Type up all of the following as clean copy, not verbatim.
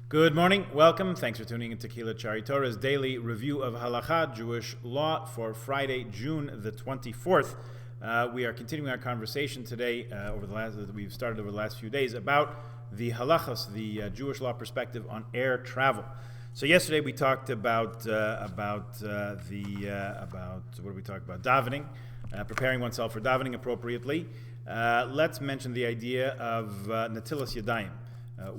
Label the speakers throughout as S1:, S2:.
S1: Good morning, welcome. Thanks for tuning in to Kila Chari Torah's daily review of Halacha, Jewish law, for Friday, June the 24th. We are continuing our conversation today we've started over the last few days about the halachas, the Jewish law perspective on air travel. So yesterday we talked about what did we talk about? Davening, preparing oneself for davening appropriately. Let's mention the idea of natilas yadayim.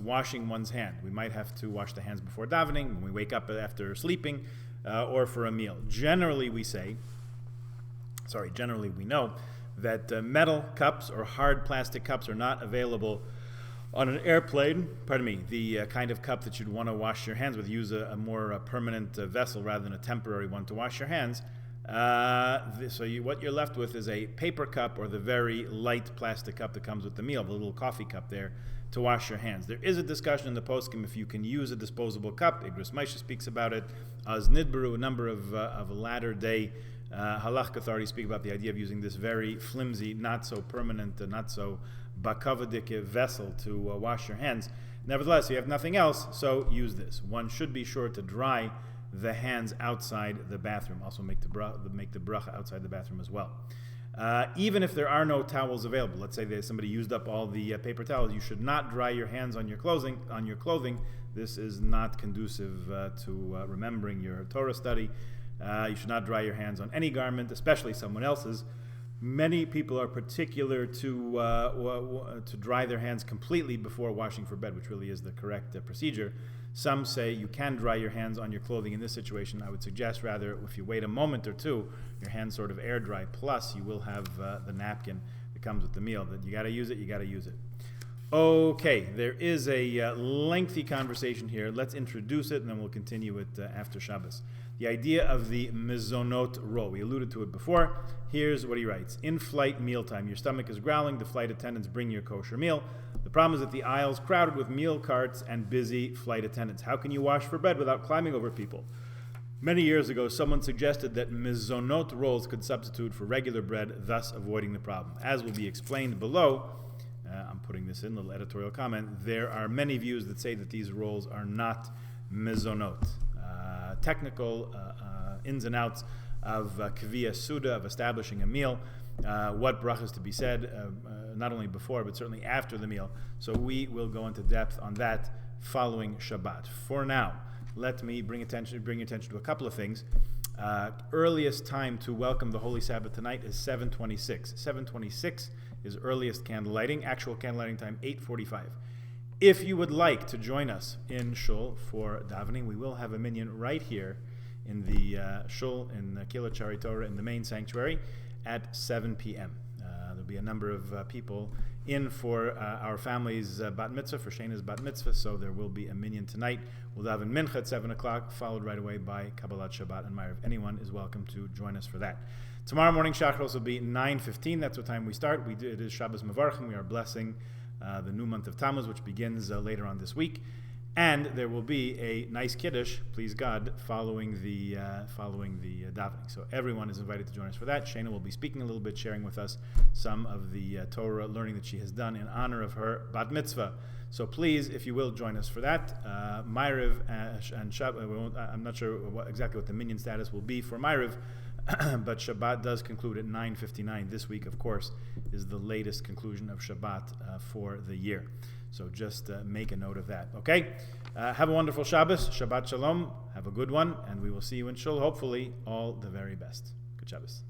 S1: Washing one's hand. We might have to wash the hands before davening, when we wake up after sleeping, or for a meal. Generally we know that metal cups or hard plastic cups are not available on an airplane. The kind of cup that you'd want to wash your hands with. Use a more permanent vessel rather than a temporary one to wash your hands. What you're left with is a paper cup or the very light plastic cup that comes with the meal, the little coffee cup there, to wash your hands. There is a discussion in the poskim if you can use a disposable cup. Igros Moshe speaks about it. As Nidbaru, a number of latter-day halachic authorities speak about the idea of using this very flimsy, not so permanent, not so bakavadik vessel to wash your hands. Nevertheless, you have nothing else, so use this. One should be sure to dry the hands outside the bathroom. Also make the bracha outside the bathroom as well. Even if there are no towels available, let's say that somebody used up all the paper towels, you should not dry your hands on your clothing. This is not conducive to remembering your Torah study. You should not dry your hands on any garment, especially someone else's. Many people are particular to dry their hands completely before washing for bed, which really is the correct procedure. Some say you can dry your hands on your clothing in this situation. I would suggest rather, if you wait a moment or two, your hands sort of air dry, plus you will have the napkin that comes with the meal. That you got to use it. Okay, there is a lengthy conversation here. Let's introduce it, and then we'll continue it after Shabbos. The idea of the mezonot roll. We alluded to it before. Here's what he writes. In-flight mealtime. Your stomach is growling. The flight attendants bring your kosher meal. The problem is that the aisle's crowded with meal carts and busy flight attendants. How can you wash for bed without climbing over people? Many years ago, someone suggested that mezonot rolls could substitute for regular bread, thus avoiding the problem. As will be explained below, I'm putting this in, a little editorial comment, there are many views that say that these rolls are not mezonot. Technical ins and outs of kviya suda, of establishing a meal, what brachas to be said, not only before but certainly after the meal. So we will go into depth on that following Shabbat. For now, let me bring your attention to a couple of things. Earliest time to welcome the Holy Sabbath tonight is 7:26. 7:26 is earliest candle lighting. Actual candle lighting time 8:45. If you would like to join us in Shul for davening, we will have a minyan right here in the Shul in Kila Chari Torah in the main sanctuary at 7 p.m. There'll be a number of people in for our family's bat mitzvah, for Shayna's bat mitzvah, so there will be a minyan tonight. We'll daven mincha at 7 o'clock, followed right away by Kabbalat Shabbat and Ma'ariv. Anyone is welcome to join us for that. Tomorrow morning, Shachros will be 9:15. That's what time we start. It is Shabbos Mevarchim. We are blessing the new month of Tammuz, which begins later on this week, and there will be a nice kiddush, please God, following the davening. So everyone is invited to join us for that. Shayna will be speaking a little bit, sharing with us some of the Torah learning that she has done in honor of her bat mitzvah. So please, if you will, join us for that. Ma'ariv and Shabbat. I'm not sure exactly what the minyan status will be for Ma'ariv. But Shabbat does conclude at 9:59. This week, of course, is the latest conclusion of Shabbat for the year. So just make a note of that. Okay? Have a wonderful Shabbos. Shabbat Shalom. Have a good one. And we will see you in Shul, hopefully, all the very best. Good Shabbos.